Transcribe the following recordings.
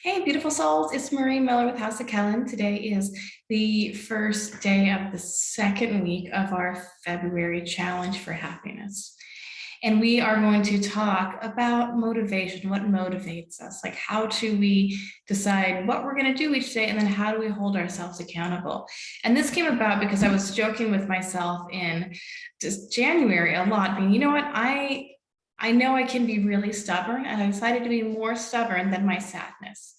Hey, beautiful souls. It's Marie Miller with House of Kellen. Today is the first day of the second week of our February challenge for happiness. And we are going to talk about motivation, what motivates us, like how do we decide what we're going to do each day, and then how do we hold ourselves accountable. And this came about because I was joking with myself in just January a lot, being, you know what, I know I can be really stubborn, and I decided to be more stubborn than my sadness.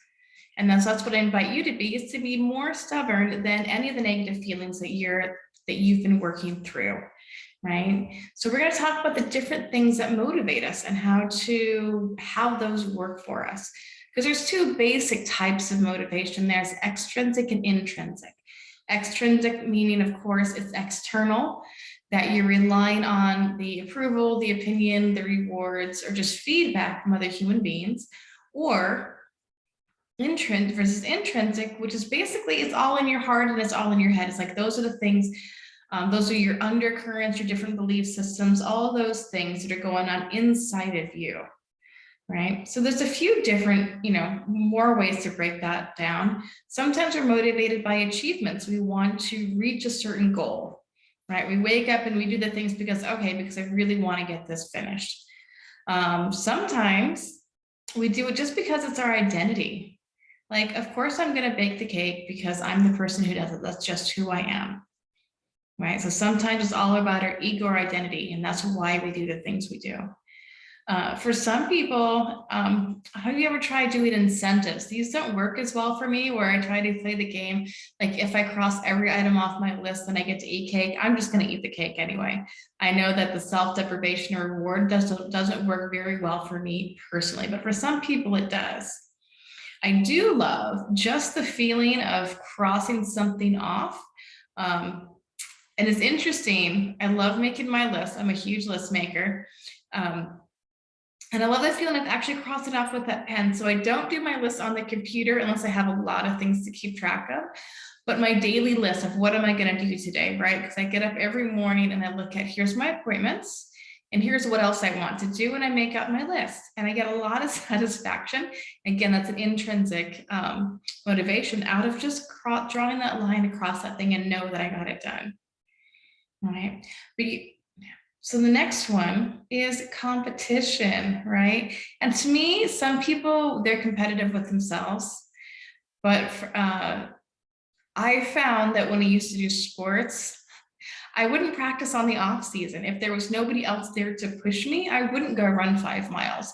And that's what I invite you to be, is to be more stubborn than any of the negative feelings that you've been working through, right? So we're going to talk about the different things that motivate us and how those work for us. Because there's two basic types of motivation. There's extrinsic and intrinsic. Extrinsic meaning, of course, it's external, that you're relying on the approval, the opinion, the rewards, or just feedback from other human beings. Or intrinsic versus intrinsic, which is basically it's all in your heart and it's all in your head. It's like those are the things, those are your undercurrents, your different belief systems, all those things that are going on inside of you, right? So there's a few different, more ways to break that down. Sometimes we're motivated by achievements. We want to reach a certain goal, right? We wake up and we do the things because I really want to get this finished. Sometimes we do it just because it's our identity. Like, of course, I'm going to bake the cake because I'm the person who does it. That's just who I am, right? So sometimes it's all about our ego or identity, and that's why we do the things we do. For some people, have you ever tried doing incentives? These don't work as well for me, where I try to play the game. Like if I cross every item off my list and I get to eat cake, I'm just going to eat the cake anyway. I know that the self-deprivation or reward doesn't work very well for me personally, but for some people it does. I do love just the feeling of crossing something off. And it's interesting. I love making my list. I'm a huge list maker. And I love the feeling of actually crossing off with that pen. So I don't do my list on the computer unless I have a lot of things to keep track of. But my daily list of what am I going to do today, right? Because I get up every morning and I look at, here's my appointments. And here's what else I want to do, and I make out my list, and I get a lot of satisfaction. Again, that's an intrinsic motivation out of just drawing that line across that thing and know that I got it done. All right. So the next one is competition, right? And to me, some people, they're competitive with themselves, but I found that when I used to do sports, I wouldn't practice on the off season. If there was nobody else there to push me, I wouldn't go run 5 miles.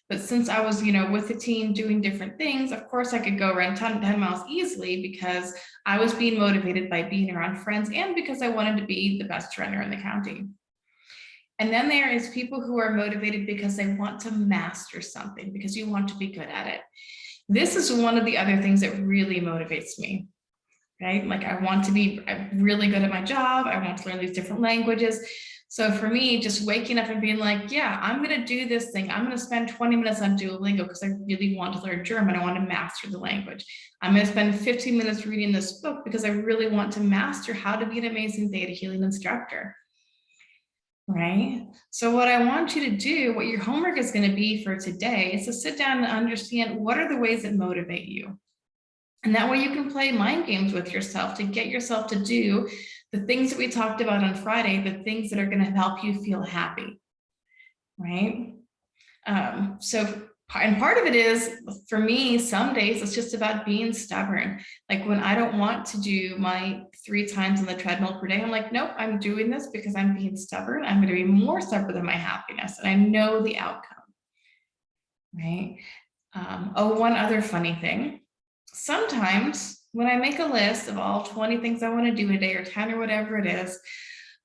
But since I was, with the team doing different things, of course I could go run 10 miles easily because I was being motivated by being around friends and because I wanted to be the best runner in the county. And then there is people who are motivated because they want to master something, because you want to be good at it. This is one of the other things that really motivates me. Right? Like I'm really good at my job. I want to learn these different languages. So for me, just waking up and being like, yeah, I'm going to do this thing. I'm going to spend 20 minutes on Duolingo because I really want to learn German. I want to master the language. I'm going to spend 15 minutes reading this book because I really want to master how to be an amazing theta healing instructor. Right? So what I want you to do, what your homework is going to be for today, is to sit down and understand what are the ways that motivate you. And that way you can play mind games with yourself to get yourself to do the things that we talked about on Friday, the things that are going to help you feel happy, right? And part of it is, for me, some days it's just about being stubborn. Like when I don't want to do my 3 times on the treadmill per day, I'm like, nope, I'm doing this because I'm being stubborn. I'm going to be more stubborn than my happiness. And I know the outcome, right? One other funny thing. Sometimes when I make a list of all 20 things I want to do a day or 10 or whatever it is,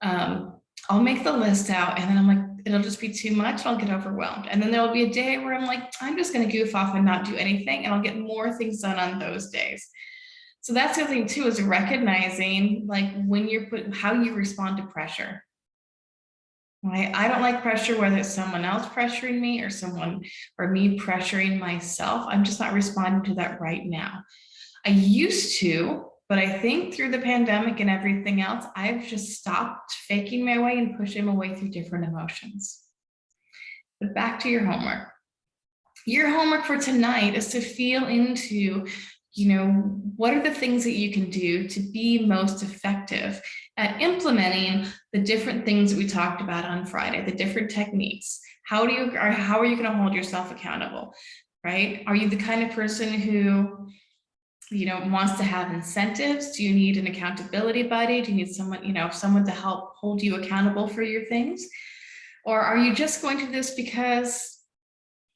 I'll make the list out and then I'm like, it'll just be too much. I'll get overwhelmed. And then there'll be a day where I'm like, I'm just going to goof off and not do anything. And I'll get more things done on those days. So that's the other thing too, is recognizing like how you respond to pressure. Right? I don't like pressure, whether it's someone else pressuring me or me pressuring myself. I'm just not responding to that right now. I used to, but I think through the pandemic and everything else, I've just stopped faking my way and pushing my way through different emotions. But back to your homework. Your homework for tonight is to feel into, what are the things that you can do to be most effective at implementing the different things that we talked about on Friday, the different techniques. How are you going to hold yourself accountable, right? Are you the kind of person who, wants to have incentives? Do you need an accountability buddy? Do you need someone to help hold you accountable for your things? Or are you just going to do this because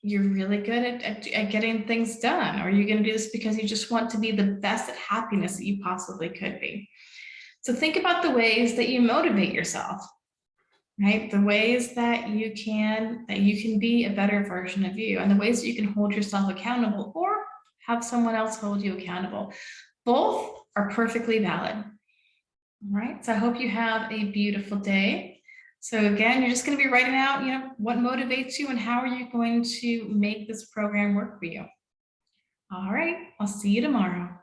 you're really good at getting things done? Or are you going to do this because you just want to be the best at happiness that you possibly could be? So think about the ways that you motivate yourself, right? The ways that you can be a better version of you, and the ways that you can hold yourself accountable or have someone else hold you accountable. Both are perfectly valid. All right, so I hope you have a beautiful day. So again, you're just going to be writing out, what motivates you and how are you going to make this program work for you. All right, I'll see you tomorrow.